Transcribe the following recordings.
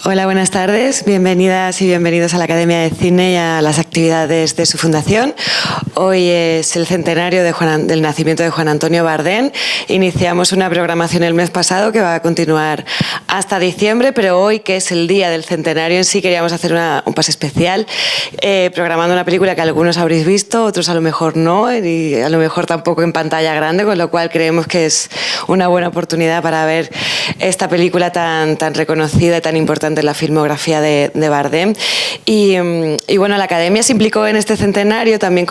Hola, buenas tardes. Bienvenidas y bienvenidos a la Academia de Cine y a las actividades de su fundación. Hoy es el centenario del nacimiento de Juan Antonio Bardén. Iniciamos una programación el mes pasado que va a continuar hasta diciembre, pero hoy, que es el día del centenario en sí, queríamos hacer un pase especial, programando una película que algunos habréis visto, otros a lo mejor no, y a lo mejor tampoco en pantalla grande, con lo cual creemos que es una buena oportunidad para ver esta película tan reconocida y tan importante en la filmografía de Bardem. Y bueno, la Academia se implicó en este centenario también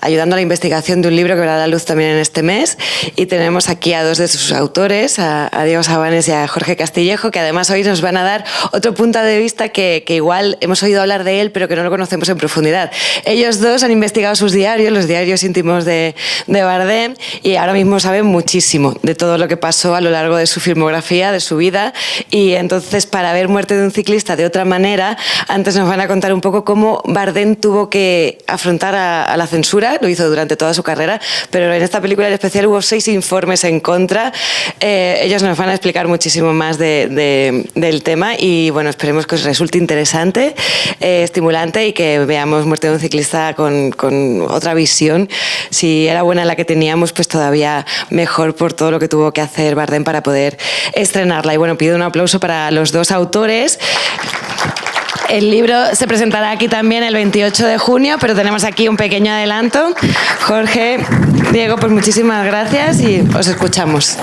ayudando a la investigación de un libro que verá la luz también en este mes, y tenemos aquí a dos de sus autores, a Diego Sabanes y a Jorge Castillejo, que además hoy nos van a dar otro punto de vista que igual hemos oído hablar de él, pero que no lo conocemos en profundidad. Ellos dos han investigado sus diarios, los diarios íntimos de Bardem, y ahora mismo saben muchísimo de todo lo que pasó a lo largo de su filmografía, de su vida. Y entonces, para ver Muerte de un ciclista de otra manera, antes nos van a contar un poco cómo Bardem tuvo que afrontar a la censura. Lo hizo durante toda su carrera, pero en esta película en especial hubo 6 informes en contra. Ellos nos van a explicar muchísimo más del tema, y bueno, esperemos que os resulte interesante, estimulante, y que veamos Muerte de un ciclista con otra visión. Si era buena la que teníamos, pues todavía mejor, por todo lo que tuvo que hacer Bardem para poder estrenarla. Y bueno, pido un aplauso para los dos autores. El libro se presentará aquí también el 28 de junio, pero tenemos aquí un pequeño adelanto. Jorge, Diego, pues muchísimas gracias y os escuchamos.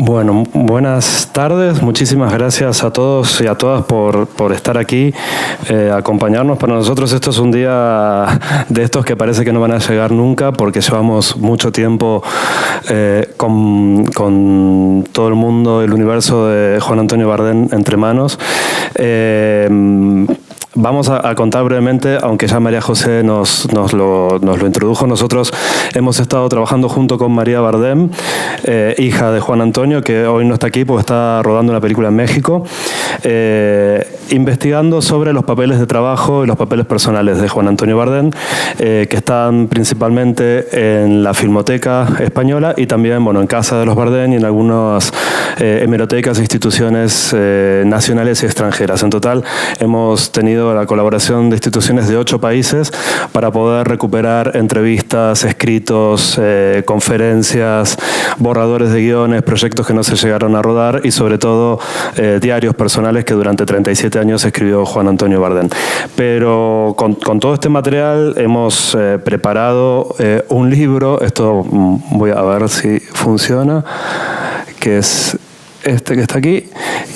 Bueno, buenas tardes. Muchísimas gracias a todos y a todas por estar aquí, acompañarnos. Para nosotros esto es un día de estos que parece que no van a llegar nunca, porque llevamos mucho tiempo con todo el mundo, el universo de Juan Antonio Bardem entre manos. Vamos a contar brevemente, aunque ya María José nos lo introdujo. Nosotros hemos estado trabajando junto con María Bardem, hija de Juan Antonio, que hoy no está aquí porque está rodando una película en México, investigando sobre los papeles de trabajo y los papeles personales de Juan Antonio Bardem, que están principalmente en la Filmoteca Española y también, bueno, en Casa de los Bardem y en algunas hemerotecas e instituciones nacionales y extranjeras. En total hemos tenido la colaboración de instituciones de 8 países para poder recuperar entrevistas, escritos, conferencias, borradores de guiones, proyectos que no se llegaron a rodar y sobre todo diarios personales que durante 37 años escribió Juan Antonio Bardem. Pero con todo este material hemos preparado un libro, esto voy a ver si funciona, que es este que está aquí,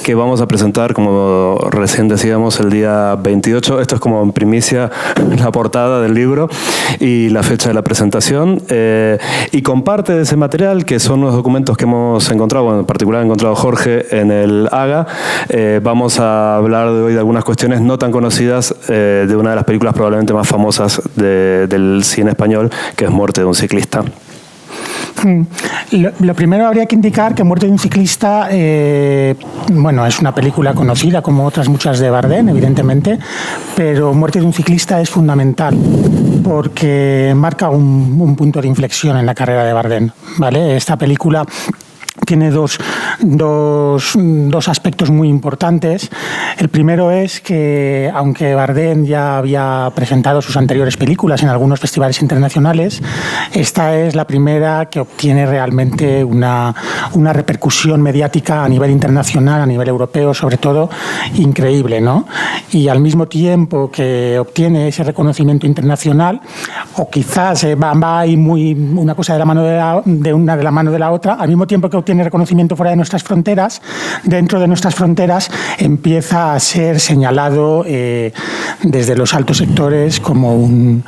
que vamos a presentar, como recién decíamos, el día 28. Esto es como en primicia la portada del libro y la fecha de la presentación. Y con parte de ese material, que son los documentos que hemos encontrado, bueno, en particular ha encontrado Jorge en el AGA, vamos a hablar de hoy de algunas cuestiones no tan conocidas de una de las películas probablemente más famosas del cine español, que es Muerte de un ciclista. Lo primero, habría que indicar que Muerte de un ciclista, bueno, es una película conocida como otras muchas de Bardem, evidentemente, pero Muerte de un ciclista es fundamental porque marca un punto de inflexión en la carrera de Bardem, ¿vale? Esta película tiene dos aspectos muy importantes. El primero es que, aunque Bardem ya había presentado sus anteriores películas en algunos festivales internacionales, esta es la primera que obtiene realmente una repercusión mediática a nivel internacional, a nivel europeo, sobre todo, increíble, ¿no? Y al mismo tiempo que obtiene ese reconocimiento internacional, o quizás va ahí una cosa de la mano de la mano de la otra, al mismo tiempo que obtiene reconocimiento fuera de nuestras fronteras, dentro de nuestras fronteras empieza a ser señalado desde los altos sectores como un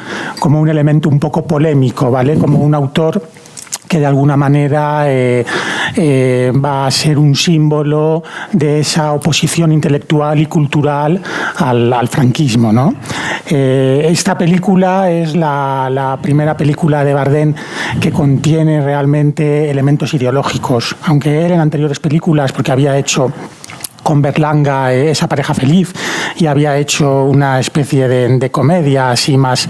elemento un poco polémico, ¿vale? Como un autor que de alguna manera va a ser un símbolo de esa oposición intelectual y cultural al franquismo, ¿no? Esta película es la primera película de Bardem que contiene realmente elementos ideológicos, aunque él en anteriores películas, porque había hecho con Berlanga, Esa pareja feliz, y había hecho una especie de comedia así más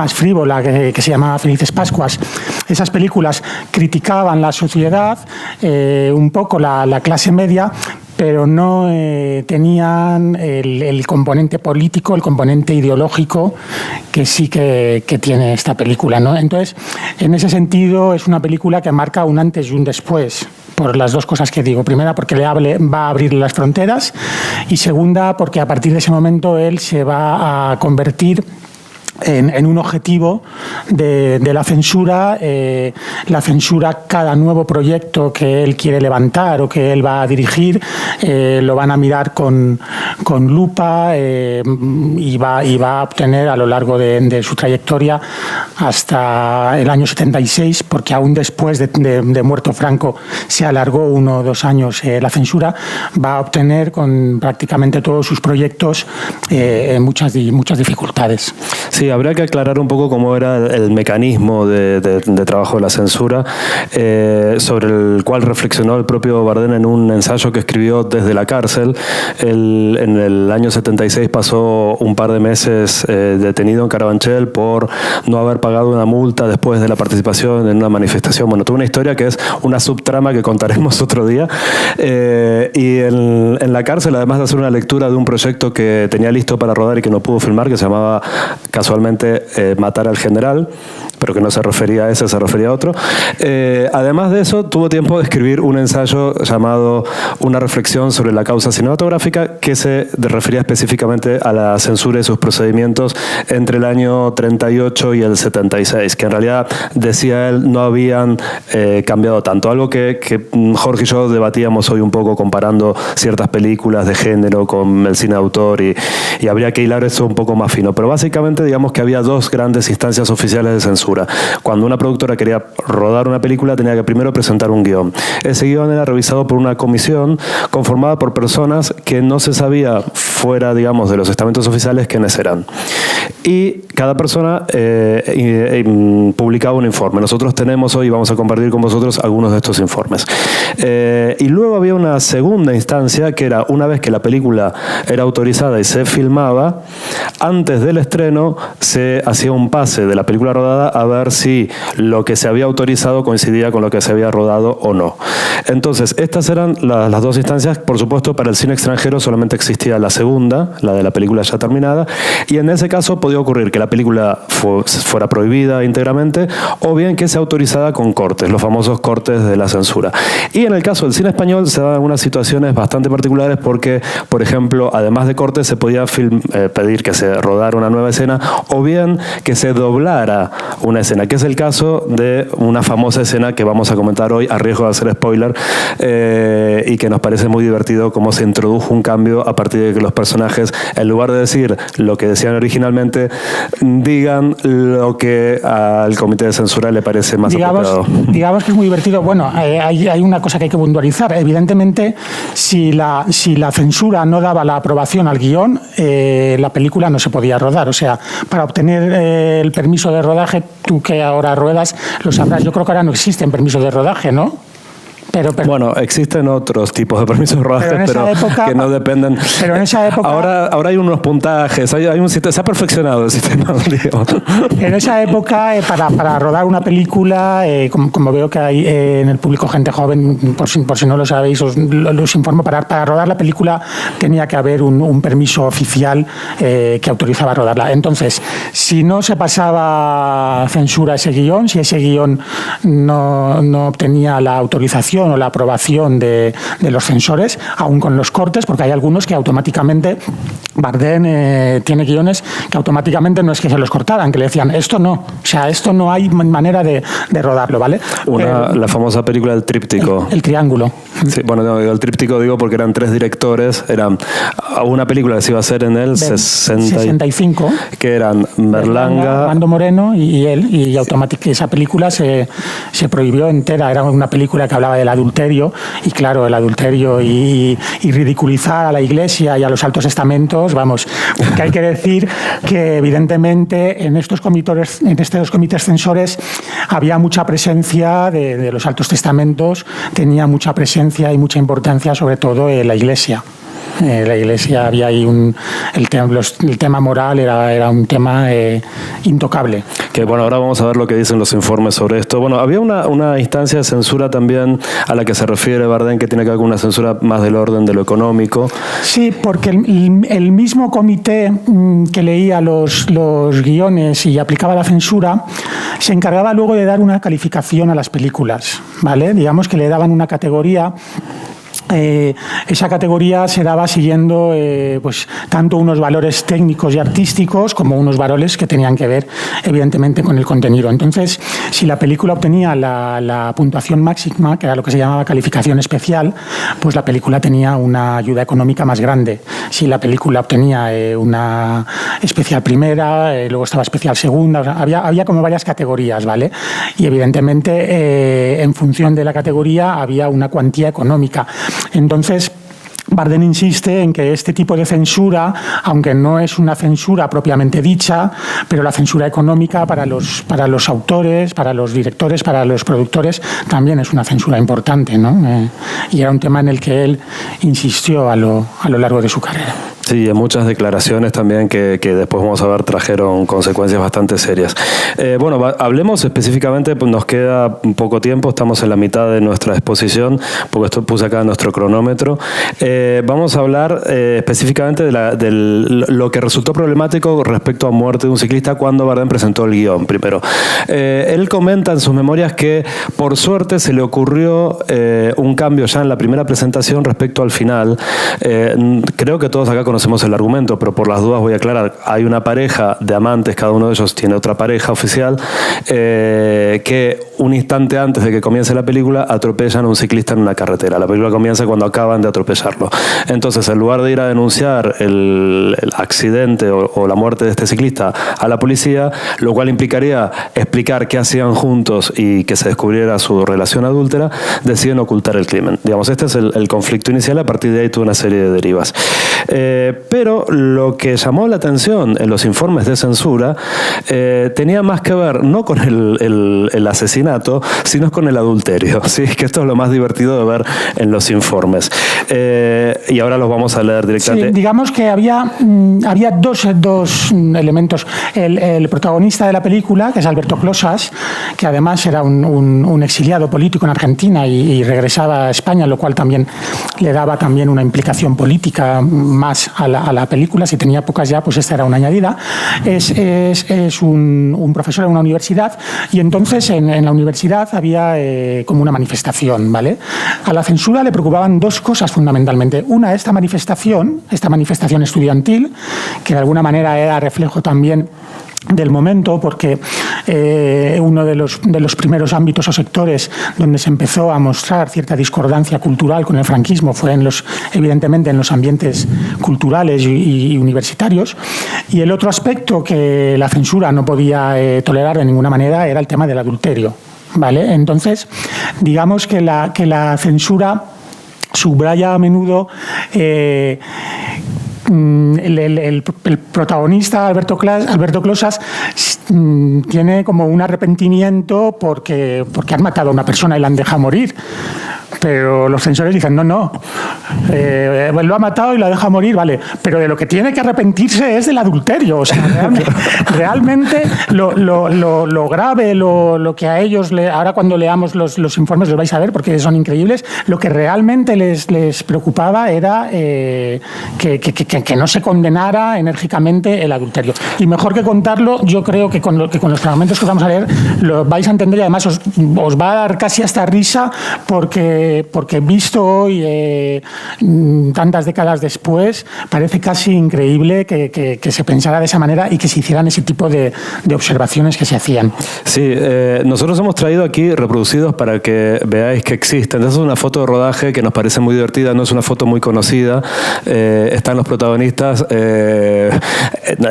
frívola que se llamaba Felices Pascuas. Esas películas criticaban la sociedad, un poco la clase media, pero no tenían el componente político, el componente ideológico que sí que tiene esta película, ¿no? Entonces, en ese sentido, es una película que marca un antes y un después, por las dos cosas que digo. Primera, porque va a abrir las fronteras, y segunda, porque a partir de ese momento él se va a convertir en un objetivo de la censura. La censura, cada nuevo proyecto que él quiere levantar o que él va a dirigir, lo van a mirar con lupa, y va a obtener a lo largo de su trayectoria hasta el año 76, porque aún después de muerto Franco se alargó 1 o 2 años la censura, va a obtener con prácticamente todos sus proyectos muchas dificultades. Sí, habría que aclarar un poco cómo era el mecanismo de trabajo de la censura, sobre el cual reflexionó el propio Bardem en un ensayo que escribió desde la cárcel. Él, en el año 76, pasó un par de meses detenido en Carabanchel por no haber pagado una multa después de la participación en una manifestación. Bueno, tuvo una historia que es una subtrama que contaremos otro día. Y en la cárcel, además de hacer una lectura de un proyecto que tenía listo para rodar y que no pudo filmar, que se llamaba casualmente Matar al General, pero que no se refería a ese, se refería a otro. Además de eso, tuvo tiempo de escribir un ensayo llamado Una reflexión sobre la causa cinematográfica, que se refería específicamente a la censura y sus procedimientos entre el año 38 y el 76, que en realidad, decía él, no habían cambiado tanto. Algo que Jorge y yo debatíamos hoy un poco, comparando ciertas películas de género con el cine de autor, y habría que hilar eso un poco más fino. Pero básicamente, digamos que había 2 grandes instancias oficiales de censura. Cuando una productora quería rodar una película, tenía que primero presentar un guión. Ese guión era revisado por una comisión conformada por personas que no se sabía, fuera, digamos, de los estamentos oficiales, quiénes eran. Y cada persona publicaba un informe. Nosotros tenemos hoy, vamos a compartir con vosotros algunos de estos informes. Y luego había una segunda instancia, que era una vez que la película era autorizada y se filmaba, antes del estreno se hacía un pase de la película rodada a ver si lo que se había autorizado coincidía con lo que se había rodado o no. Entonces, estas eran las 2 instancias. Por supuesto, para el cine extranjero solamente existía la segunda, la de la película ya terminada, y en ese caso podía ocurrir que la película fuera prohibida íntegramente, o bien que sea autorizada con cortes, los famosos cortes de la censura. Y en el caso del cine español se daban unas situaciones bastante particulares, porque, por ejemplo, además de cortes, se podía pedir que se rodara una nueva escena, o bien que se doblara una escena, que es el caso de una famosa escena que vamos a comentar hoy, a riesgo de hacer spoiler, y que nos parece muy divertido cómo se introdujo un cambio a partir de que los personajes, en lugar de decir lo que decían originalmente, digan lo que al comité de censura le parece más apropiado. Digamos que es muy divertido. Bueno, hay una cosa que hay que puntualizar. Evidentemente, si la censura no daba la aprobación al guión, la película no se podía rodar. O sea, para obtener el permiso de rodaje, tú que ahora ruedas lo sabrás. Yo creo que ahora no existen permisos de rodaje, ¿no? Pero, bueno, existen otros tipos de permisos de rodaje, pero que no dependen. Pero en esa época... Ahora hay unos puntajes, hay un sistema, se ha perfeccionado el sistema. Digo. En esa época, para rodar una película, como veo que hay en el público gente joven, por si no lo sabéis, os informo, para rodar la película tenía que haber un permiso oficial que autorizaba a rodarla. Entonces, si no se pasaba censura a ese guión, si ese guión no obtenía la autorización o la aprobación de los censores, aún con los cortes, porque hay algunos que automáticamente, Bardem tiene guiones que automáticamente no es que se los cortaran, que le decían, esto no, o sea, esto no hay manera de rodarlo, ¿vale? La famosa película El Tríptico. El Triángulo. Sí, bueno, no, el Tríptico digo porque eran 3 directores, eran una película que se iba a hacer en el 65, que eran Berlanga, Mando Moreno y él, y automáticamente esa película se prohibió entera. Era una película que hablaba del adulterio, y claro, el adulterio y ridiculizar a la Iglesia y a los altos estamentos, vamos, que hay que decir que evidentemente en estos comités censores había mucha presencia de los altos testamentos, tenía mucha presencia y mucha importancia sobre todo en la Iglesia. La Iglesia, había ahí el tema moral era un tema intocable. Que bueno, ahora vamos a ver lo que dicen los informes sobre esto. Bueno, había una instancia de censura también a la que se refiere Bardem, que tiene que ver con una censura más del orden de lo económico. Sí, porque el mismo comité que leía los guiones y aplicaba la censura se encargaba luego de dar una calificación a las películas, ¿vale? Digamos que le daban una categoría. Esa categoría se daba siguiendo pues, tanto unos valores técnicos y artísticos como unos valores que tenían que ver evidentemente con el contenido. Entonces, si la película obtenía la puntuación máxima, que era lo que se llamaba calificación especial, pues la película tenía una ayuda económica más grande. Si la película obtenía una especial primera, luego estaba especial segunda, o sea, había como varias categorías, ¿vale? Y evidentemente en función de la categoría había una cuantía económica. Entonces, Bardem insiste en que este tipo de censura, aunque no es una censura propiamente dicha, pero la censura económica para los autores, para los directores, para los productores, también es una censura importante, ¿no? Y era un tema en el que él insistió a lo largo de su carrera. Sí, en muchas declaraciones también que después vamos a ver trajeron consecuencias bastante serias. Bueno, hablemos específicamente, pues nos queda poco tiempo, estamos en la mitad de nuestra exposición, porque esto puse acá nuestro cronómetro. Vamos a hablar específicamente de lo que resultó problemático respecto a muerte de un ciclista cuando Bardem presentó el guión primero. Él comenta en sus memorias que por suerte se le ocurrió un cambio ya en la primera presentación respecto al final. Creo que todos acá conocemos el argumento, pero por las dudas voy a aclarar. Hay una pareja de amantes, cada uno de ellos tiene otra pareja oficial, que un instante antes de que comience la película atropellan a un ciclista en una carretera. La película comienza cuando acaban de atropellarlo. Entonces, en lugar de ir a denunciar el accidente o la muerte de este ciclista a la policía, lo cual implicaría explicar qué hacían juntos y que se descubriera su relación adúltera, deciden ocultar el crimen. Digamos, este es el conflicto inicial, a partir de ahí tuvo una serie de derivas. Pero lo que llamó la atención en los informes de censura tenía más que ver no con el asesinato, sino con el adulterio. ¿Sí? Que esto es lo más divertido de ver en los informes. Y ahora los vamos a leer directamente. Sí, digamos que había dos elementos. El protagonista de la película, que es Alberto Closas, que además era un exiliado político en Argentina y regresaba a España, lo cual también le daba también una implicación política más a la película. Si tenía pocas ya, pues esta era una añadida. Es un profesor en una universidad y entonces en la universidad había como una manifestación, ¿vale? A la censura le preocupaban dos cosas fundamentalmente. Una, esta manifestación estudiantil, que de alguna manera era reflejo también del momento, porque uno de los primeros ámbitos o sectores donde se empezó a mostrar cierta discordancia cultural con el franquismo fue evidentemente en los ambientes culturales y universitarios. Y el otro aspecto que la censura no podía tolerar de ninguna manera era el tema del adulterio, ¿vale? Entonces, digamos que la censura subraya a menudo el protagonista, Alberto Closas, tiene como un arrepentimiento porque han matado a una persona y la han dejado morir. Pero los censores dicen, no, lo ha matado y la deja morir, vale, pero de lo que tiene que arrepentirse es del adulterio. O sea, realmente lo grave, lo que a ellos, ahora cuando leamos los informes los vais a ver porque son increíbles, lo que realmente les preocupaba era que no se condenara enérgicamente el adulterio. Y mejor que contarlo, yo creo que con los fragmentos que vamos a leer lo vais a entender y además os va a dar casi hasta risa porque visto hoy, tantas décadas después, parece casi increíble que se pensara de esa manera y que se hicieran ese tipo de observaciones que se hacían. Sí, nosotros hemos traído aquí reproducidos para que veáis que existen. Esa es una foto de rodaje que nos parece muy divertida, no es una foto muy conocida. Están los protagonistas,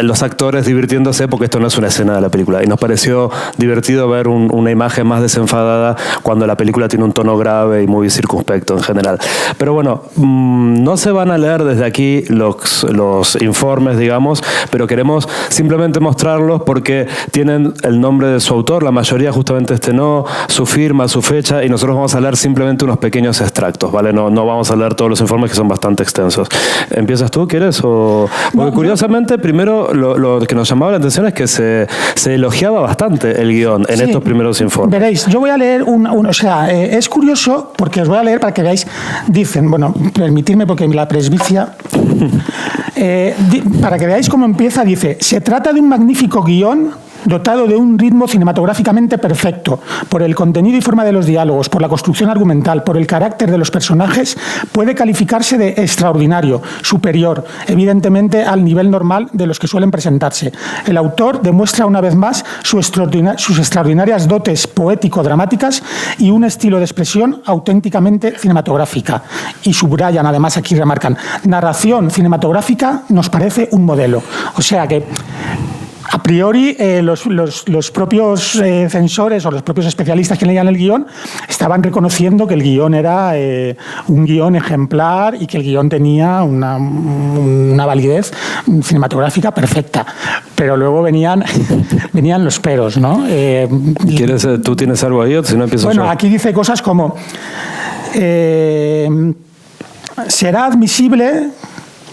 los actores divirtiéndose porque esto no es una escena de la película. Y nos pareció divertido ver una imagen más desenfadada cuando la película tiene un tono grave y muy circunspecto en general. Pero bueno, no se van a leer desde aquí los informes, digamos, pero queremos simplemente mostrarlos porque tienen el nombre de su autor, la mayoría justamente no, su firma, su fecha, y nosotros vamos a leer simplemente unos pequeños extractos, ¿vale? No vamos a leer todos los informes que son bastante extensos. ¿Empiezas tú, quieres? Porque curiosamente, primero, lo que nos llamaba la atención es que se elogiaba bastante el guión en estos primeros informes. Veréis, yo voy a leer es curioso porque os voy a leer para que veáis, dicen, bueno, permitidme porque la presbicia, para que veáis cómo empieza, dice, se trata de un magnífico guión dotado de un ritmo cinematográficamente perfecto, por el contenido y forma de los diálogos, por la construcción argumental, por el carácter de los personajes, puede calificarse de extraordinario, superior, evidentemente al nivel normal de los que suelen presentarse. El autor demuestra una vez más sus extraordinarias dotes poético-dramáticas y un estilo de expresión auténticamente cinematográfica. Y subrayan, además aquí remarcan, narración cinematográfica nos parece un modelo. O sea que a priori, los propios censores o los propios especialistas que leían el guión estaban reconociendo que el guión era un guión ejemplar y que el guión tenía una validez cinematográfica perfecta. Pero luego venían los peros, ¿no? ¿Tú tienes algo ahí o si no empiezo yo? Bueno, aquí dice cosas como será admisible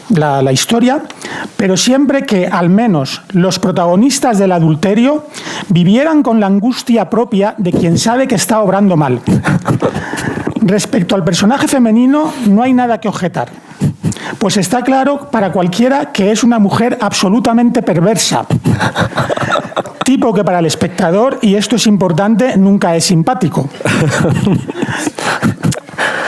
la historia, pero siempre que al menos los protagonistas del adulterio vivieran con la angustia propia de quien sabe que está obrando mal. Respecto al personaje femenino, no hay nada que objetar, pues está claro para cualquiera que es una mujer absolutamente perversa. Tipo que para el espectador, y esto es importante, nunca es simpático.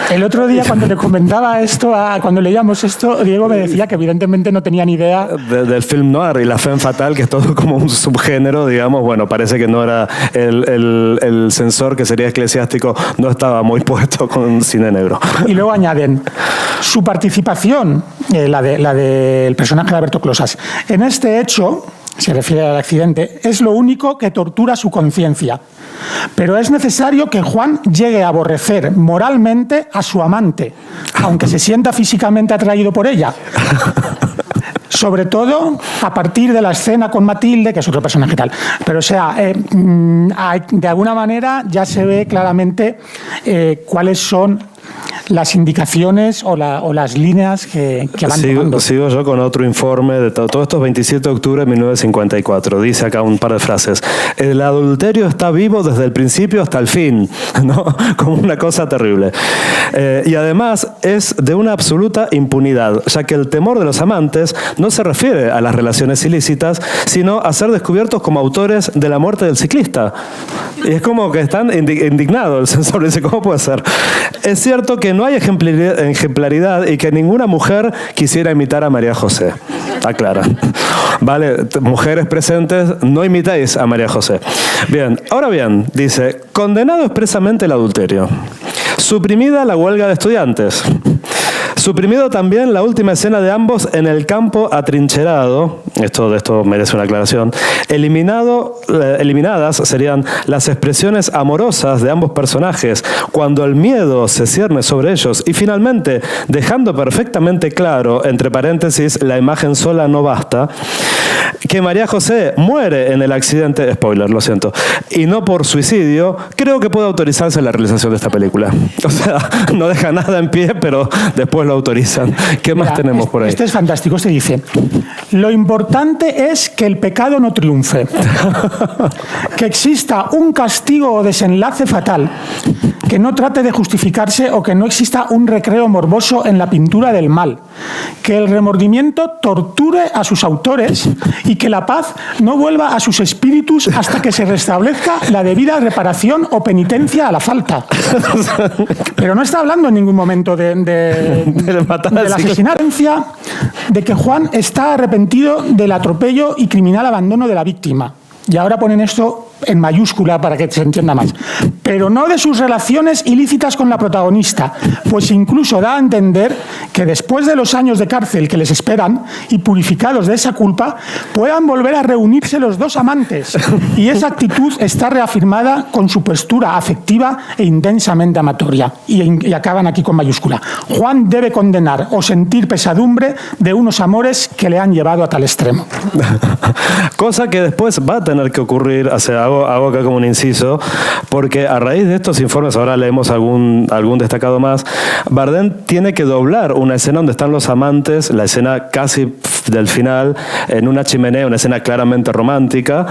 El otro día, cuando le comentaba esto, cuando leíamos esto, Diego me decía que evidentemente no tenía ni idea del film noir y la femme fatale, que es todo como un subgénero, digamos. Bueno, parece que no era el censor, que sería eclesiástico, no estaba muy puesto con cine negro. Y luego añaden su participación, la del personaje de Alberto Closas, en este hecho, se refiere al accidente, es lo único que tortura su conciencia. Pero es necesario que Juan llegue a aborrecer moralmente a su amante, aunque se sienta físicamente atraído por ella. Sobre todo a partir de la escena con Matilde, que es otro personaje tal. Pero, o sea, de alguna manera ya se ve claramente cuáles son las indicaciones o las líneas que van tomando. Sigo yo con otro informe de todo esto, 27 de octubre de 1954. Dice acá un par de frases. El adulterio está vivo desde el principio hasta el fin, ¿no? Como una cosa terrible. Y además es de una absoluta impunidad, ya que el temor de los amantes no se refiere a las relaciones ilícitas, sino a ser descubiertos como autores de la muerte del ciclista. Y es como que están indignados. El censor dice, ¿cómo puede ser? Es cierto que no hay ejemplaridad y que ninguna mujer quisiera imitar a María José. Aclara. Vale, mujeres presentes, no imitáis a María José. Bien, ahora bien, dice, condenado expresamente el adulterio. Suprimida la huelga de estudiantes. Suprimido también la última escena de ambos en el campo atrincherado. De esto merece una aclaración. Eliminadas serían las expresiones amorosas de ambos personajes cuando el miedo se cierne sobre ellos. Y finalmente, dejando perfectamente claro, entre paréntesis, la imagen sola no basta, que María José muere en el accidente, spoiler, lo siento, y no por suicidio, creo que puede autorizarse la realización de esta película. O sea, no deja nada en pie, pero después lo autorizan. ¿Qué más tenemos por ahí? Este es fantástico. Este dice, lo importante es que el pecado no triunfe, que exista un castigo o desenlace fatal, que no trate de justificarse o que no exista un recreo morboso en la pintura del mal, que el remordimiento torture a sus autores y que la paz no vuelva a sus espíritus hasta que se restablezca la debida reparación o penitencia a la falta. Pero no está hablando en ningún momento de la asesinato, de que Juan está arrepentido del atropello y criminal abandono de la víctima. Y ahora ponen esto en mayúscula para que se entienda más, pero no de sus relaciones ilícitas con la protagonista, pues incluso da a entender que después de los años de cárcel que les esperan y purificados de esa culpa, puedan volver a reunirse los dos amantes. Y esa actitud está reafirmada con su postura afectiva e intensamente amatoria. Y acaban aquí con mayúscula. Juan debe condenar o sentir pesadumbre de unos amores que le han llevado a tal extremo. Cosa que después va a tener que ocurrir, o sea, hago acá como un inciso, porque a raíz de estos informes, ahora leemos algún destacado más, Bardem tiene que doblar una escena donde están los amantes, la escena casi del final, en una chimenea, una escena claramente romántica,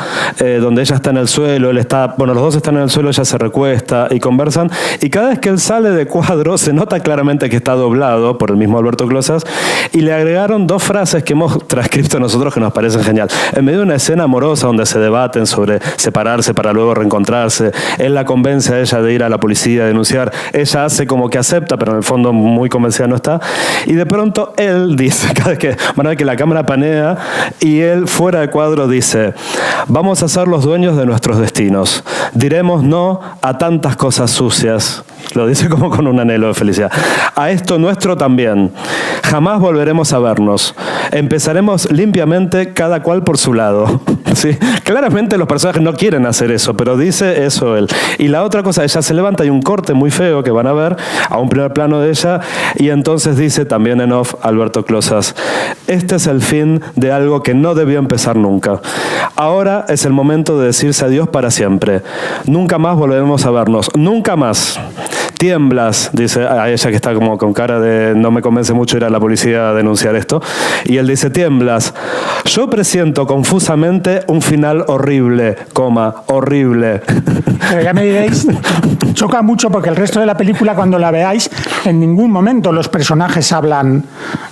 donde ella está en el suelo, él está, bueno, los dos están en el suelo, ella se recuesta y conversan, y cada vez que él sale de cuadro se nota claramente que está doblado por el mismo Alberto Closas, y le agregaron 2 frases que hemos transcrito nosotros que nos parecen genial. En medio de una escena amorosa donde se debaten sobre separarse para luego reencontrarse, él la convence a ella de ir a la policía a denunciar, ella hace como que acepta, pero en el fondo muy convencida no está, y de pronto él dice, cada vez que van a ver que la cámara panea, y él fuera de cuadro dice: vamos a ser los dueños de nuestros destinos, diremos no a tantas cosas sucias. Lo dice como con un anhelo de felicidad. A esto nuestro también. Jamás volveremos a vernos. Empezaremos limpiamente, cada cual por su lado. ¿Sí? Claramente los personajes no quieren hacer eso, pero dice eso él. Y la otra cosa, ella se levanta, hay un corte muy feo que van a ver, a un primer plano de ella, y entonces dice también en off Alberto Closas: este es el fin de algo que no debió empezar nunca. Ahora es el momento de decirse adiós para siempre. Nunca más volveremos a vernos. Nunca más. Tiemblas, dice a ella, que está como con cara de no me convence mucho ir a la policía a denunciar esto. Y él dice: tiemblas. Yo presiento confusamente un final horrible, horrible. Pero ya me diréis, choca mucho porque el resto de la película, cuando la veáis, en ningún momento los personajes hablan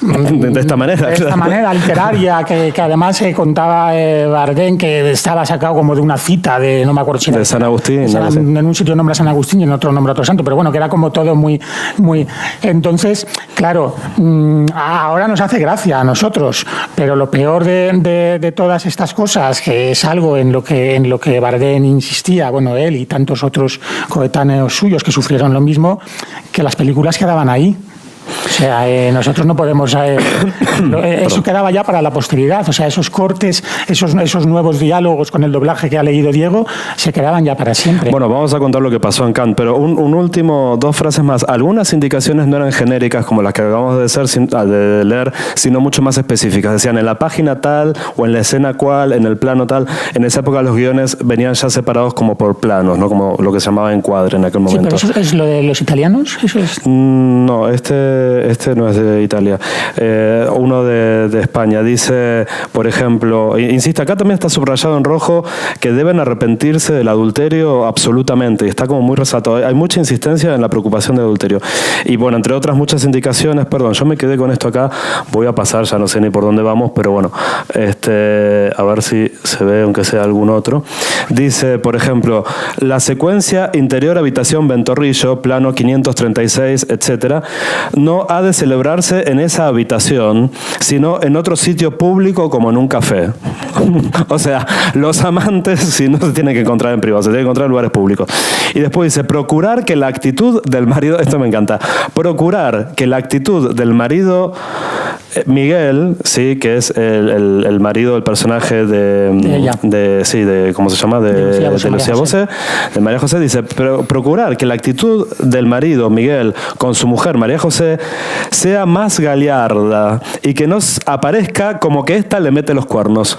de esta manera. De esta manera literaria, que además contaba Bardem, que estaba sacado como de una cita de, no me acuerdo si era, de San Agustín. En un sitio nombra a San Agustín y en otro nombra a otro santo, pero bueno, que era como todo muy... Entonces, claro, ahora nos hace gracia a nosotros, pero lo peor de todas estas cosas, que es algo en lo que Bardem insistía, bueno, él y tantos otros coetáneos suyos que sufrieron lo mismo, que las películas quedaban ahí. O sea, nosotros no podemos... eso quedaba ya para la posteridad. O sea, esos cortes, esos nuevos diálogos con el doblaje que ha leído Diego, se quedaban ya para siempre. Bueno, vamos a contar lo que pasó en Cannes, pero un último, 2 frases más. Algunas indicaciones no eran genéricas como las que acabamos de leer, sino mucho más específicas. Decían en la página tal, o en la escena cual, en el plano tal. En esa época los guiones venían ya separados como por planos, ¿no? Como lo que se llamaba encuadre en aquel momento. Sí, pero ¿eso es lo de los italianos? ¿Eso es? No, este no es de Italia, uno de España. Dice, por ejemplo, insiste, acá también está subrayado en rojo que deben arrepentirse del adulterio absolutamente, y está como muy resaltado. Hay mucha insistencia en la preocupación del adulterio. Y bueno, entre otras muchas indicaciones, perdón, yo me quedé con esto acá, voy a pasar, ya no sé ni por dónde vamos, pero bueno, a ver si se ve aunque sea algún otro. Dice, por ejemplo, la secuencia interior habitación Ventorrillo, plano 536, etcétera, no ha de celebrarse en esa habitación, sino en otro sitio público como en un café. O sea, los amantes, si no se tienen que encontrar en privado, se tienen que encontrar en lugares públicos. Y después dice, procurar que la actitud del marido, esto me encanta, procurar que la actitud del marido Miguel, sí, que es el marido del personaje de ¿cómo se llama? De Lucía Bosé, de María José, dice, procurar que la actitud del marido Miguel con su mujer María José sea más galiarda y que no aparezca como que ésta le mete los cuernos.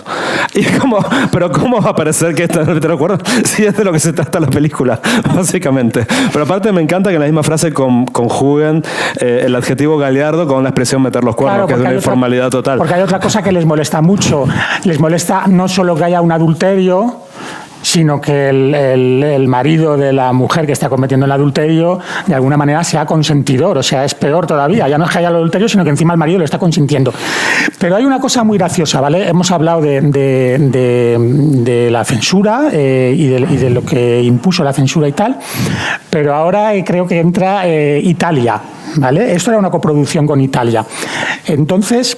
Y es como, pero ¿cómo va a parecer que ésta le mete los cuernos? Si es de lo que se trata la película, básicamente. Pero aparte me encanta que en la misma frase conjuguen el adjetivo galiardo con la expresión meter los cuernos, claro, que es una informalidad total. Porque hay otra cosa que les molesta mucho. Les molesta no solo que haya un adulterio, sino que el marido de la mujer que está cometiendo el adulterio de alguna manera sea consentidor, o sea, es peor todavía, ya no es que haya el adulterio, sino que encima el marido lo está consintiendo. Pero hay una cosa muy graciosa, ¿vale? Hemos hablado de la censura y de lo que impuso la censura y tal, pero ahora creo que entra Italia, ¿vale? Esto era una coproducción con Italia. Entonces,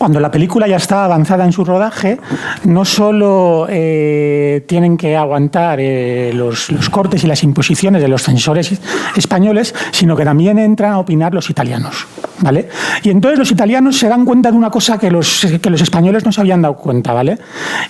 cuando la película ya está avanzada en su rodaje, no solo tienen que aguantar los cortes y las imposiciones de los censores españoles, sino que también entran a opinar los italianos, ¿vale? Y entonces los italianos se dan cuenta de una cosa que los españoles no se habían dado cuenta, ¿vale?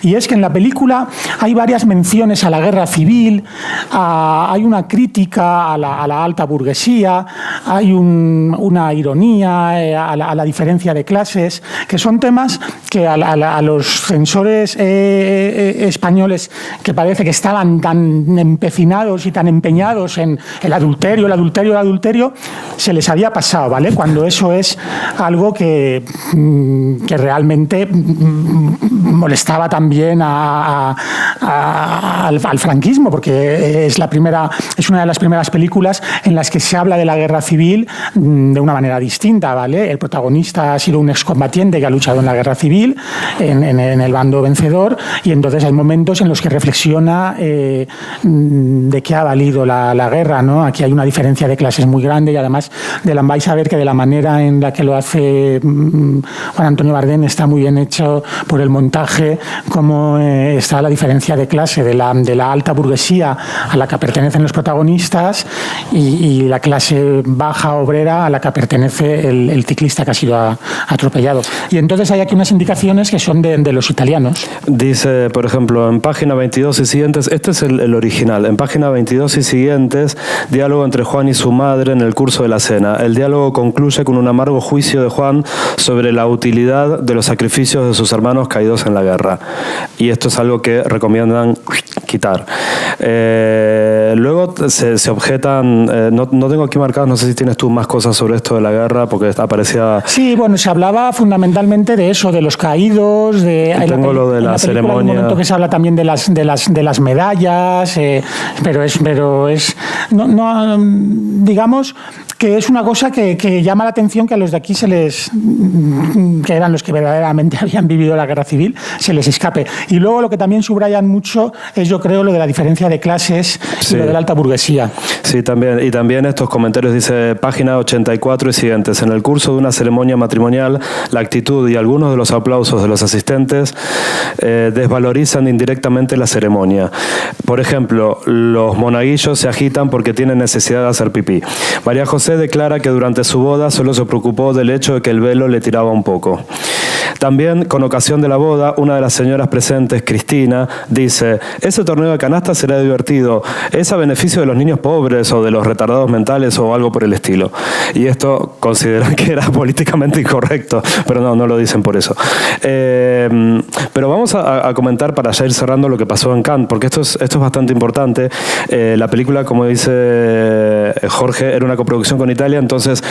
Y es que en la película hay varias menciones a la guerra civil, hay una crítica a la alta burguesía, hay una ironía a la diferencia de clases, que son temas que a los censores españoles, que parece que estaban tan empecinados y tan empeñados en el adulterio, se les había pasado, ¿vale? Cuando eso es algo que realmente molestaba también al franquismo, porque es una de las primeras películas en las que se habla de la guerra civil de una manera distinta, ¿vale? El protagonista ha sido un excombatiente que ha luchado en la guerra civil, en el bando vencedor, y entonces hay momentos en los que reflexiona de qué ha valido la guerra, ¿no? Aquí hay una diferencia de clases muy grande, y además vais a ver que de la manera en la que lo hace Juan Antonio Bardem está muy bien hecho por el montaje, como está la diferencia de clase de la alta burguesía a la que pertenecen los protagonistas y la clase baja obrera a la que pertenece el ciclista que ha sido atropellado. Y entonces hay aquí unas indicaciones que son de los italianos. Dice, por ejemplo, en página 22 y siguientes, este es el original, en página 22 y siguientes, diálogo entre Juan y su madre en el curso de la cena. El diálogo concluye con un amargo juicio de Juan sobre la utilidad de los sacrificios de sus hermanos caídos en la guerra. Y esto es algo que recomiendan quitar. Luego se objetan, no tengo aquí marcados, no sé si tienes tú más cosas sobre esto de la guerra, porque aparecía... Sí, bueno, se hablaba fundamentalmente de eso, de los caídos, tengo lo de la ceremonia. Hay un momento que se habla también de las medallas, pero es no, digamos que es una cosa que llama la atención, que a los de aquí que eran los que verdaderamente habían vivido la guerra civil, se les escape. Y luego lo que también subrayan mucho es, yo creo, lo de la diferencia de clases, sí, y lo de la alta burguesía. Sí, también. Y también estos comentarios, dice página 84 y siguientes. En el curso de una ceremonia matrimonial, la actitud y algunos de los aplausos de los asistentes desvalorizan indirectamente la ceremonia. Por ejemplo, los monaguillos se agitan porque tienen necesidad de hacer pipí. María José declara que durante su boda solo se preocupó del hecho de que el velo le tiraba un poco. También, con ocasión de la boda, una de las señoras presentes, Cristina, dice: ese torneo de canasta será divertido, es a beneficio de los niños pobres o de los retardados mentales o algo por el estilo. Y esto consideran que era políticamente incorrecto, pero no lo dicen por eso. Pero vamos a comentar, para ya ir cerrando, lo que pasó en Cannes, porque esto es bastante importante. La película, como dice Jorge, era una coproducción con Italia, entonces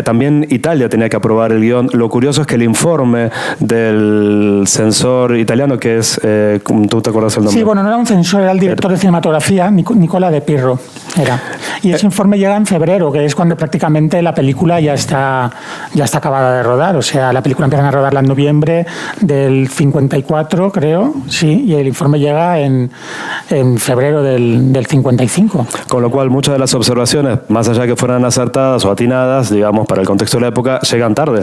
también Italia tenía que aprobar el guión. Lo curioso es que el informe del censor italiano, que es, ¿tú te acuerdas el nombre? Sí, bueno, no era un censor, era el director de cinematografía, Nicola De Pirro era. Y ese informe llega en febrero, que es cuando prácticamente la película ya está acabada de rodar. O sea, la película empiezan a rodarla en noviembre del 54, creo, sí, y el informe llega en febrero del 55. Con lo cual, muchas de las observaciones, más allá que fueran acertadas o atinadas, digamos, para el contexto de la época, llegan tarde.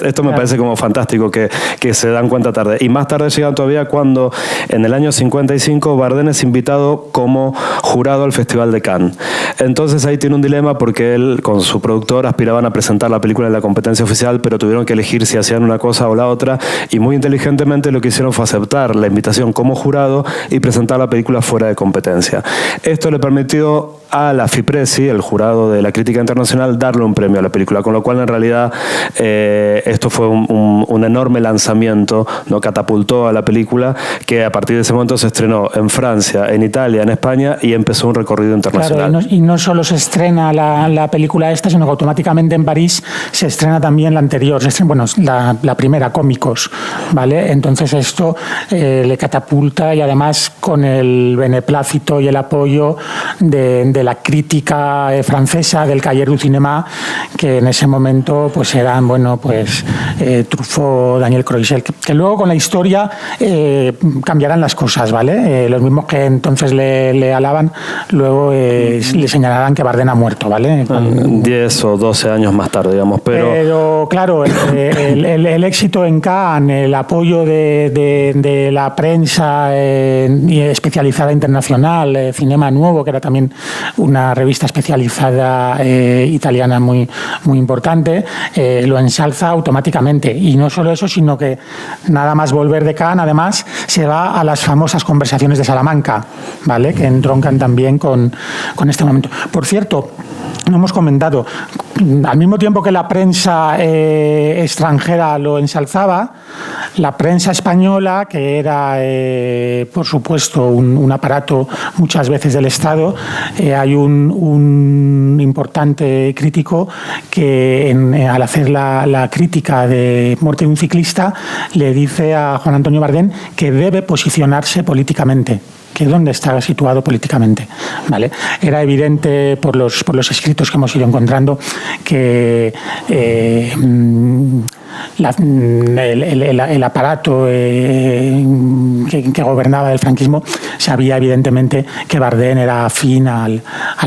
Esto me parece como fantástico, que se dan cuenta tarde. Y más tarde llegan todavía cuando, en el año 55, Bardem es invitado como jurado al Festival de Cannes. Entonces ahí tiene un dilema, porque él, con su productor, aspiraban a presentar la película en la competencia oficial, pero tuvieron que elegir si hacían una cosa o la otra, y muy inteligentemente lo que hicieron fue aceptar la invitación como jurado y presentar la película fuera de competencia. Esto le permitió a la FIPRESI, el jurado de la crítica internacional, darle un premio a la película, con lo cual en realidad esto fue un enorme lanzamiento, ¿no? Catapultó a la película, que a partir de ese momento se estrenó en Francia, en Italia, en España, y empezó un recorrido internacional. Claro, y no solo se estrena la película esta, sino que automáticamente en París se estrena también la anterior, la primera, Cómicos, ¿vale? Entonces esto le catapulta, y además con el beneplácito y el apoyo de la crítica francesa, del Cahiers du Cinéma, que en ese momento pues eran, bueno, pues Truffaut, Daniel Croisel, que luego con la historia cambiarán las cosas, ¿vale? Los mismos que entonces le alaban, luego le señalarán que Bardem ha muerto, ¿vale? 10 o 12 años más tarde, digamos, pero claro, el éxito en Cannes, el apoyo de la prensa especializada internacional, Cinema Nuevo, que era también una revista especializada italiana muy importante, lo ensalza automáticamente. Y no solo eso, sino que nada más volver de Cannes, además, se va a las famosas conversaciones de Salamanca, ¿vale? Que entroncan también con este momento. Por cierto, no hemos comentado, al mismo tiempo que la prensa extranjera lo ensalzaba, la prensa española, que era, por supuesto, un aparato muchas veces del Estado, hay un importante crítico que al hacer la crítica de Muerte de un ciclista le dice a Juan Antonio Bardem que debe posicionarse políticamente, que dónde está situado políticamente, ¿vale? Era evidente por los escritos que hemos ido encontrando que el aparato que gobernaba el franquismo sabía evidentemente que Bardem era afín al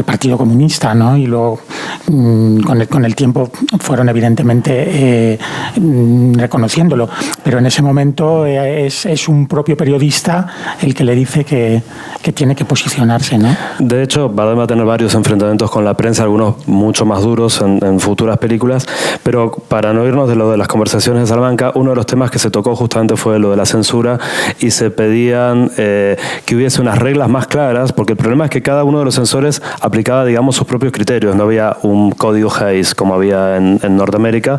Partido Comunista, ¿no? Y luego con el tiempo fueron evidentemente reconociéndolo, pero en ese momento es un propio periodista el que le dice que tiene que posicionarse, ¿no? De hecho, Bardem va a tener varios enfrentamientos con la prensa, algunos mucho más duros en futuras películas, pero para no irnos de lo de las conversaciones de Salamanca, uno de los temas que se tocó justamente fue lo de la censura y se pedían que hubiese unas reglas más claras, porque el problema es que cada uno de los censores aplicaba, digamos, sus propios criterios, no había un código Hays como había en Norteamérica,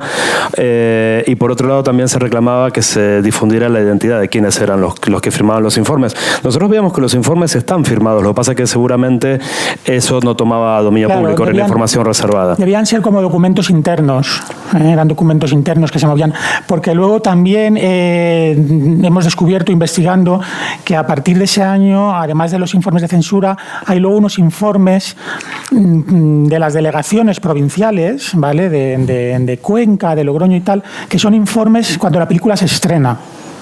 y por otro lado también se reclamaba que se difundiera la identidad de quiénes eran los que firmaban los informes. Nosotros veíamos que los informes están firmados, lo que pasa es que seguramente eso no tomaba dominio público, era información reservada. Debían ser como documentos internos, eran documentos internos que se movían, porque luego también hemos descubierto investigando que a partir de ese año, además de los informes de censura, hay luego unos informes de las delegaciones provinciales, ¿vale? de Cuenca, de Logroño y tal, que son informes cuando la película se estrena.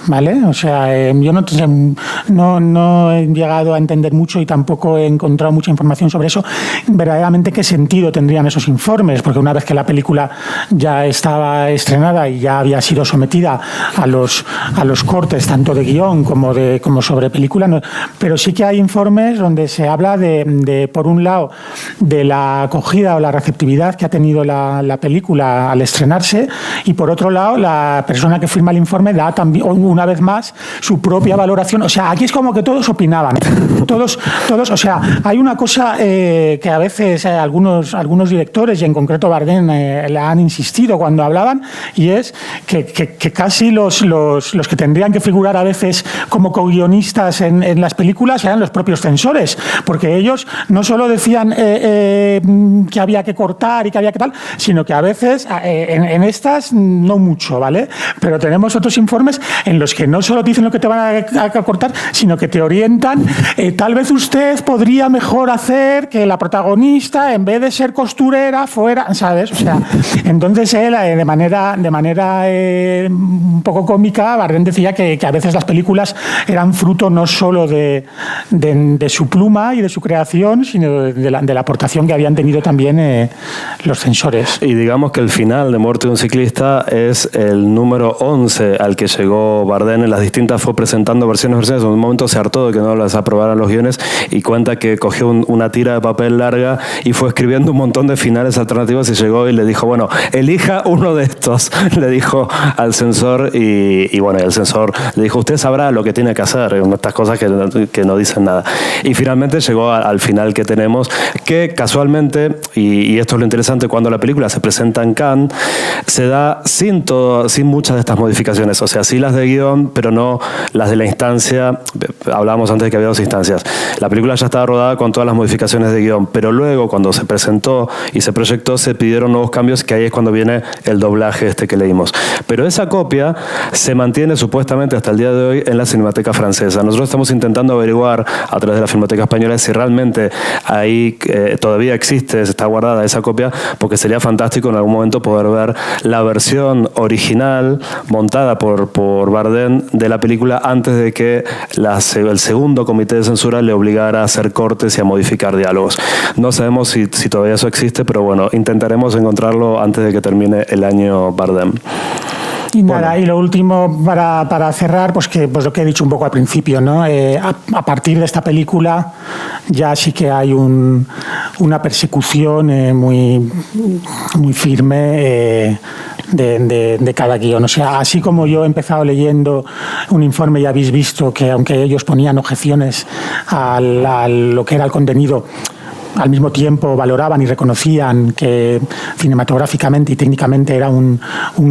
¿Vale? O sea, yo no he llegado a entender mucho y tampoco he encontrado mucha información sobre eso. Verdaderamente, ¿qué sentido tendrían esos informes? Porque una vez que la película ya estaba estrenada y ya había sido sometida a los cortes, tanto de guión como sobre película, no, pero sí que hay informes donde se habla de, por un lado, de la acogida o la receptividad que ha tenido la película al estrenarse, y por otro lado, la persona que firma el informe da también, una vez más, su propia valoración. O sea, aquí es como que todos opinaban. Todos, o sea, hay una cosa que a veces algunos directores, y en concreto Bardem, le han insistido cuando hablaban, y es que casi los que tendrían que figurar a veces como co-guionistas en las películas eran los propios censores, porque ellos no solo decían que había que cortar y que había que tal, sino que a veces en estas no mucho, ¿vale? Pero tenemos otros informes en los que no solo te dicen lo que te van a cortar, sino que te orientan. Tal vez usted podría mejor hacer que la protagonista, en vez de ser costurera, fuera, ¿sabes? O sea, entonces él, de manera un poco cómica, Bardem decía que a veces las películas eran fruto no solo de su pluma y de su creación, sino de la aportación que habían tenido también los censores. Y digamos que el final de Muerte de un ciclista es el número 11 al que llegó Bardem en las distintas, fue presentando versiones. En un momento se hartó de que no las aprobaran los guiones y cuenta que cogió una tira de papel larga y fue escribiendo un montón de finales alternativos y llegó y le dijo, bueno, elija uno de estos, le dijo al censor, y bueno, el censor le dijo, usted sabrá lo que tiene que hacer, estas cosas que no dicen nada. Y finalmente llegó al final que tenemos, que casualmente, y esto es lo interesante, cuando la película se presenta en Cannes, se da sin muchas de estas modificaciones, o sea, sí las de guión, guión, pero no las de la instancia. Hablábamos antes de que había 2 instancias. La película ya estaba rodada con todas las modificaciones de guión, pero luego cuando se presentó y se proyectó se pidieron nuevos cambios, que ahí es cuando viene el doblaje que leímos. Pero esa copia se mantiene supuestamente hasta el día de hoy en la Cinemateca Francesa. Nosotros estamos intentando averiguar a través de la Filmoteca Española si realmente ahí todavía existe, está guardada esa copia, porque sería fantástico en algún momento poder ver la versión original montada por Bardem de la película antes de que el segundo comité de censura le obligara a hacer cortes y a modificar diálogos. No sabemos si todavía eso existe, pero bueno, intentaremos encontrarlo antes de que termine el año Bardem. Y nada, y lo último para cerrar, pues lo que he dicho un poco al principio, ¿no? A partir de esta película ya sí que hay una persecución muy firme de cada guión. O sea, así como yo he empezado leyendo un informe y habéis visto que aunque ellos ponían objeciones a lo que era el contenido, al mismo tiempo valoraban y reconocían que cinematográficamente y técnicamente era un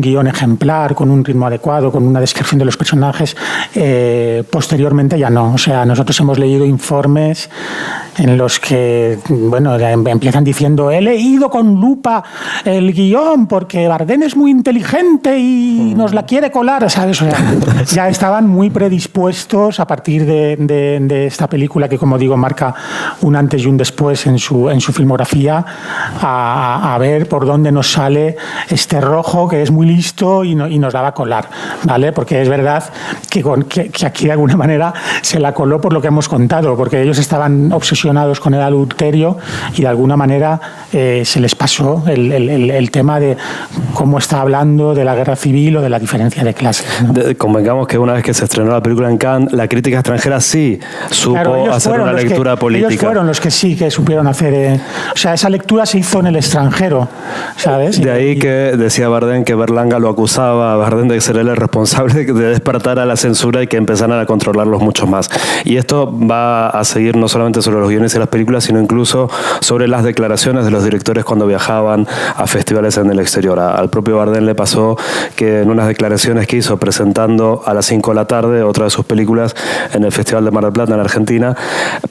guión ejemplar, con un ritmo adecuado, con una descripción de los personajes. Posteriormente ya no. O sea, nosotros hemos leído informes en los que, bueno, empiezan diciendo: he leído con lupa el guión porque Bardem es muy inteligente y nos la quiere colar, ¿sabes? O sea, ya estaban muy predispuestos a partir de esta película, que, como digo, marca un antes y un después en su filmografía, a ver por dónde nos sale este rojo que es muy listo y nos la va a colar, ¿vale? Porque es verdad que aquí de alguna manera se la coló por lo que hemos contado, porque ellos estaban obsesionados con el adulterio y de alguna manera se les pasó el tema de cómo está hablando de la guerra civil o de la diferencia de clases, ¿no? Convengamos que una vez que se estrenó la película en Cannes, la crítica extranjera sí supo hacer una lectura política. Ellos fueron los que sí que supieron hacer. O sea, esa lectura se hizo en el extranjero, ¿sabes? De ahí que decía Bardem que Berlanga lo acusaba a Bardem de ser él el responsable de despertar a la censura y que empezaran a controlarlos mucho más. Y esto va a seguir no solamente sobre los guiones y las películas, sino incluso sobre las declaraciones de los directores cuando viajaban a festivales en el exterior. Al propio Bardem le pasó que en unas declaraciones que hizo presentando a las 5 de la tarde otra de sus películas en el Festival de Mar del Plata en Argentina,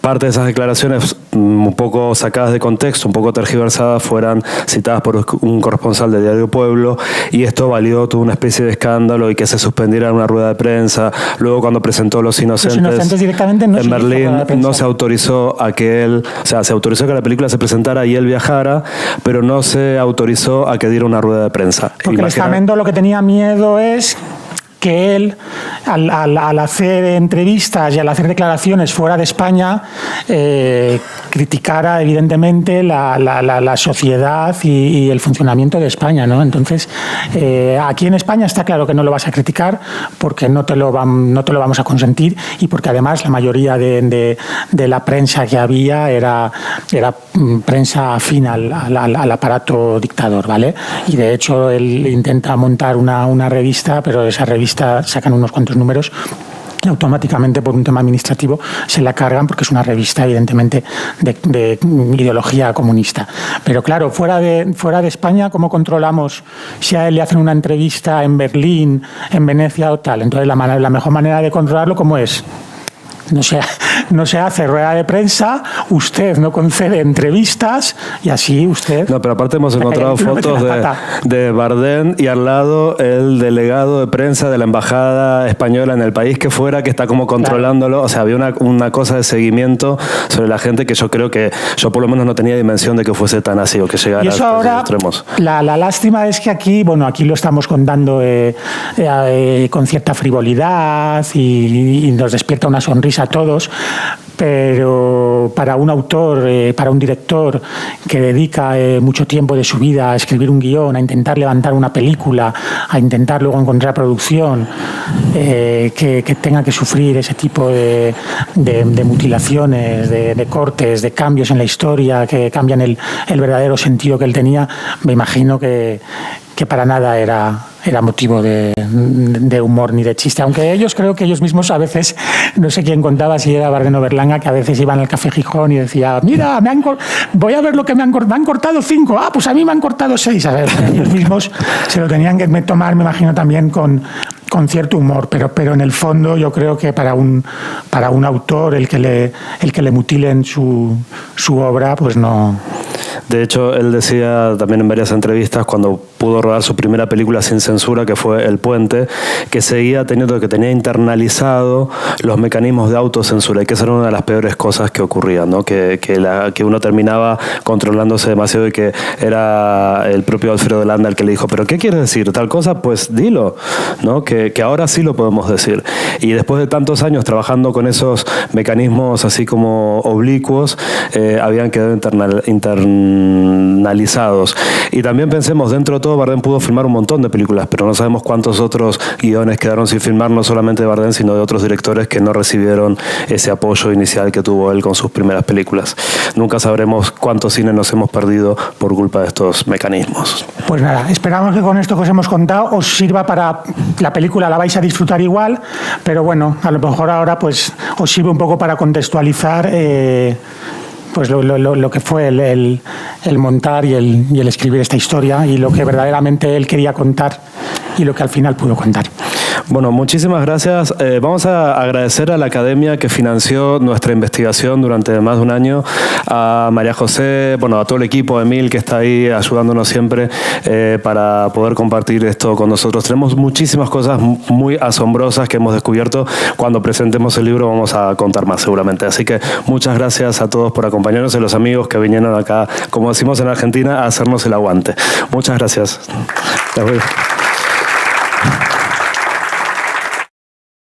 parte de esas declaraciones un poco sacadas de contexto, un poco tergiversadas, fueran citadas por un corresponsal de Diario Pueblo, y esto valió toda una especie de escándalo y que se suspendiera una rueda de prensa. Luego, cuando presentó Los Inocentes directamente no en Berlín, no se autorizó a que él, o sea, se autorizó que la película se presentara y él viajara, pero no se autorizó a que diera una rueda de prensa. Porque el estamento lo que tenía miedo es que él, al hacer entrevistas y al hacer declaraciones fuera de España, criticara evidentemente la sociedad y el funcionamiento de España, ¿no? Entonces, aquí en España está claro que no lo vas a criticar porque no te lo vamos a consentir, y porque además la mayoría de la prensa que había era prensa afín al aparato dictador, ¿vale? Y de hecho él intenta montar una revista, pero esa revista sacan unos cuantos números y automáticamente, por un tema administrativo, se la cargan porque es una revista evidentemente de ideología comunista. Pero claro, fuera de España, ¿cómo controlamos si a él le hacen una entrevista en Berlín, en Venecia o tal? Entonces la mejor manera de controlarlo, ¿cómo es? No se hace rueda de prensa, usted no concede entrevistas y así usted... No, pero aparte hemos encontrado fotos de Bardem y al lado el delegado de prensa de la embajada española en el país que fuera, que está como controlándolo. Claro. O sea, había una cosa de seguimiento sobre la gente que yo creo que yo por lo menos no tenía dimensión de que fuese tan así o que llegara a esos extremos. La lástima es que aquí lo estamos contando con cierta frivolidad y nos despierta una sonrisa a todos, pero para un autor, para un director que dedica mucho tiempo de su vida a escribir un guión, a intentar levantar una película, a intentar luego encontrar producción, que tenga que sufrir ese tipo de mutilaciones, de cortes, de cambios en la historia que cambian el verdadero sentido que él tenía, me imagino que para nada era motivo de humor ni de chiste, aunque creo que ellos mismos a veces, no sé quién contaba, si era Bardem o Berlanga, que a veces iban al Café Gijón y decía: mira, voy a ver lo que me han cortado 5, pues a mí me han cortado 6, a ver, ellos mismos se lo tenían que tomar, me imagino, también con con cierto humor, pero en el fondo yo creo que para un autor el que le mutilen su obra, pues no. De hecho, él decía también en varias entrevistas, cuando pudo rodar su primera película sin censura, que fue El Puente, que tenía internalizado los mecanismos de autocensura, y que esa era una de las peores cosas que ocurrían, ¿no? Que uno terminaba controlándose demasiado, y que era el propio Alfredo Landa el que le dijo, ¿pero qué quieres decir? ¿Tal cosa? Pues dilo, ¿no? Que ahora sí lo podemos decir. Y después de tantos años trabajando con esos mecanismos así como oblicuos, habían quedado internalizados. Y también pensemos, dentro de todo, Bardem pudo filmar un montón de películas, pero no sabemos cuántos otros guiones quedaron sin filmar, no solamente de Bardem, sino de otros directores que no recibieron ese apoyo inicial que tuvo él con sus primeras películas. Nunca sabremos cuántos cines nos hemos perdido por culpa de estos mecanismos. Pues nada, esperamos que con esto que os hemos contado os sirva para la película, la vais a disfrutar igual, pero bueno, a lo mejor ahora pues os sirve un poco para contextualizar pues lo que fue el montar y el escribir esta historia, y lo que verdaderamente él quería contar y lo que al final pudo contar. Bueno, muchísimas gracias. Vamos a agradecer a la academia que financió nuestra investigación durante más de un año, a María José, a todo el equipo, Emil, que está ahí ayudándonos siempre para poder compartir esto con nosotros. Tenemos muchísimas cosas muy asombrosas que hemos descubierto. Cuando presentemos el libro vamos a contar más seguramente. Así que muchas gracias a todos por acompañarnos, y los amigos que vinieron acá, como decimos en Argentina, a hacernos el aguante. Muchas gracias.